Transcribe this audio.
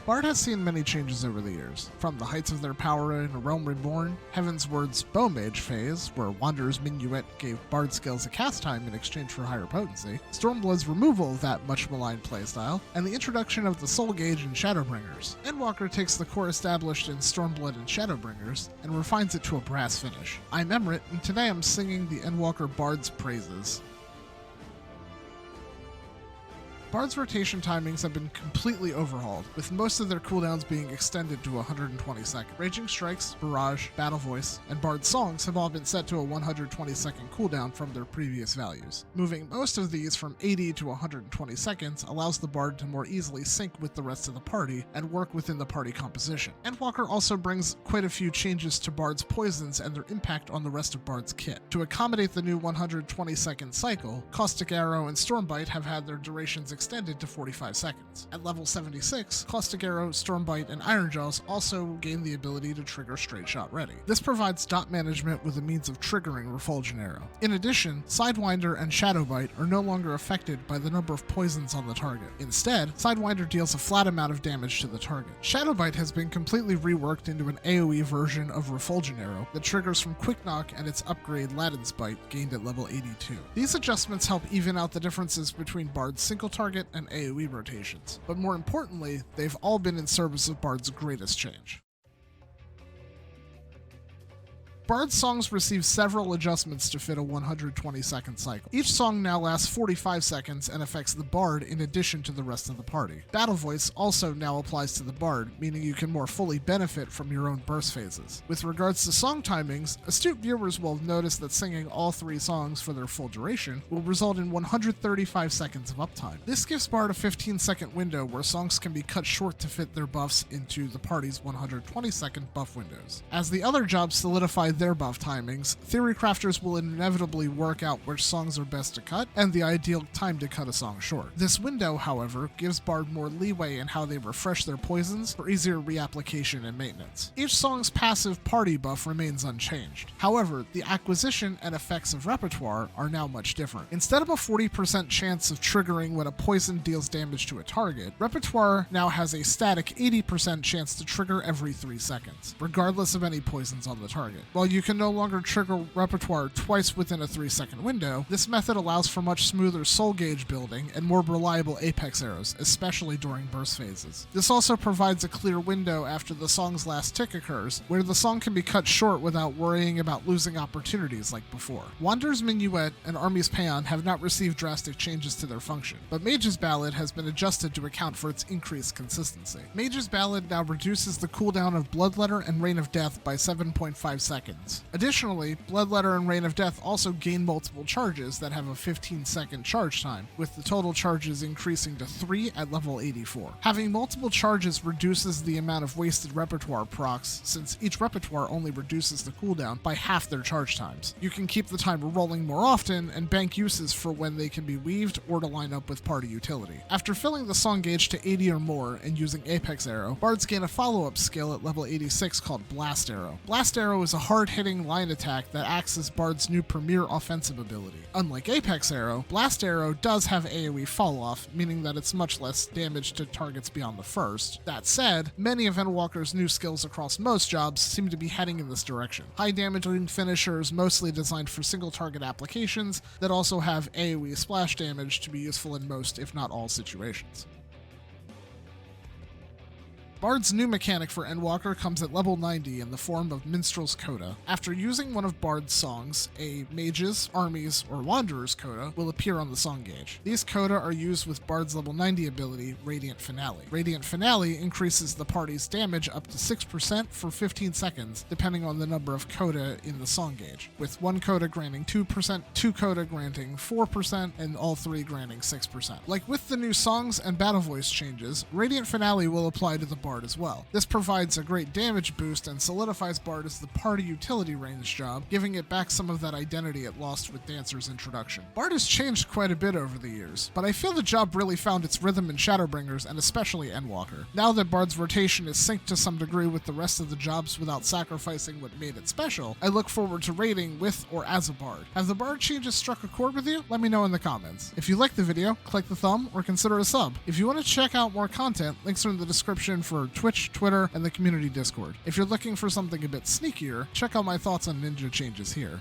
Bard has seen many changes over the years, from the heights of their power in A Realm Reborn, Heavensward's bowmage phase, where Wanderer's Minuet gave Bard skills a cast time in exchange for higher potency, Stormblood's removal of that much-maligned playstyle, and the introduction of the soul gauge in Shadowbringers. Endwalker takes the core established in Stormblood and Shadowbringers and refines it to a brass finish. I'm Emerett, and today I'm singing the Endwalker Bard's praises. Bard's rotation timings have been completely overhauled, with most of their cooldowns being extended to 120 seconds. Raging Strikes, Barrage, Battle Voice, and Bard's songs have all been set to a 120 second cooldown from their previous values. Moving most of these from 80 to 120 seconds allows the Bard to more easily sync with the rest of the party and work within the party composition. Endwalker also brings quite a few changes to Bard's poisons and their impact on the rest of Bard's kit. To accommodate the new 120 second cycle, Caustic Arrow and Stormbite have had their durations extended to 45 seconds. At level 76, Caustic Arrow, Stormbite, and Ironjaws also gain the ability to trigger Straight Shot Ready. This provides dot management with a means of triggering Refulgent Arrow. In addition, Sidewinder and Shadowbite are no longer affected by the number of poisons on the target. Instead, Sidewinder deals a flat amount of damage to the target. Shadowbite has been completely reworked into an AoE version of Refulgent Arrow that triggers from Quick Knock and its upgrade Ladin's Bite gained at level 82. These adjustments help even out the differences between Bard's single target and AoE rotations, but more importantly, they've all been in service of Bard's greatest change. Bard's songs receive several adjustments to fit a 120 second cycle. Each song now lasts 45 seconds and affects the Bard in addition to the rest of the party. Battle Voice also now applies to the Bard, meaning you can more fully benefit from your own burst phases. With regards to song timings, astute viewers will notice that singing all 3 songs for their full duration will result in 135 seconds of uptime. This gives Bard a 15 second window where songs can be cut short to fit their buffs into the party's 120 second buff windows. As the other jobs solidify their buff timings, theory crafters will inevitably work out which songs are best to cut and the ideal time to cut a song short. This window, however, gives Bard more leeway in how they refresh their poisons for easier reapplication and maintenance. Each song's passive party buff remains unchanged. However, the acquisition and effects of repertoire are now much different. Instead of a 40% chance of triggering when a poison deals damage to a target, repertoire now has a static 80% chance to trigger every 3 seconds, regardless of any poisons on the target. While you can no longer trigger repertoire twice within a 3 second window, this method allows for much smoother soul gauge building and more reliable apex arrows, especially during burst phases. This also provides a clear window after the song's last tick occurs, where the song can be cut short without worrying about losing opportunities like before. Wanderer's Minuet and Army's Paean have not received drastic changes to their function, but Mage's Ballad has been adjusted to account for its increased consistency. Mage's Ballad now reduces the cooldown of Bloodletter and Rain of Death by 7.5 seconds. Additionally, Bloodletter and Rain of Death also gain multiple charges that have a 15 second charge time, with the total charges increasing to 3 at level 84. Having multiple charges reduces the amount of wasted repertoire procs, since each repertoire only reduces the cooldown by half their charge times. You can keep the timer rolling more often and bank uses for when they can be weaved or to line up with party utility. After filling the song gauge to 80 or more and using Apex Arrow, Bards gain a follow-up skill at level 86 called Blast Arrow. Blast Arrow is a hard-hitting line attack that acts as Bard's new premier offensive ability. Unlike Apex Arrow, Blast Arrow does have AoE falloff, meaning that it's much less damage to targets beyond the first. That said, many of Endwalker's new skills across most jobs seem to be heading in this direction. High damaging finishers mostly designed for single target applications that also have AoE splash damage to be useful in most, if not all, situations. Bard's new mechanic for Endwalker comes at level 90 in the form of Minstrel's Coda. After using one of Bard's songs, a Mage's, Army's, or Wanderer's Coda will appear on the song gauge. These Coda are used with Bard's level 90 ability, Radiant Finale. Radiant Finale increases the party's damage up to 6% for 15 seconds, depending on the number of Coda in the song gauge, with one Coda granting 2%, two Coda granting 4%, and all three granting 6%. Like with the new songs and battle voice changes, Radiant Finale will apply to the Bard as well. This provides a great damage boost and solidifies Bard as the party utility range job, giving it back some of that identity it lost with Dancer's introduction. Bard has changed quite a bit over the years, but I feel the job really found its rhythm in Shadowbringers and especially Endwalker. Now that Bard's rotation is synced to some degree with the rest of the jobs without sacrificing what made it special, I look forward to raiding with or as a Bard. Have the Bard changes struck a chord with you? Let me know in the comments. If you liked the video, click the thumb or consider a sub. If you want to check out more content, links are in the description for for Twitch, Twitter, and the community Discord. If you're looking for something a bit sneakier, check out my thoughts on ninja changes here.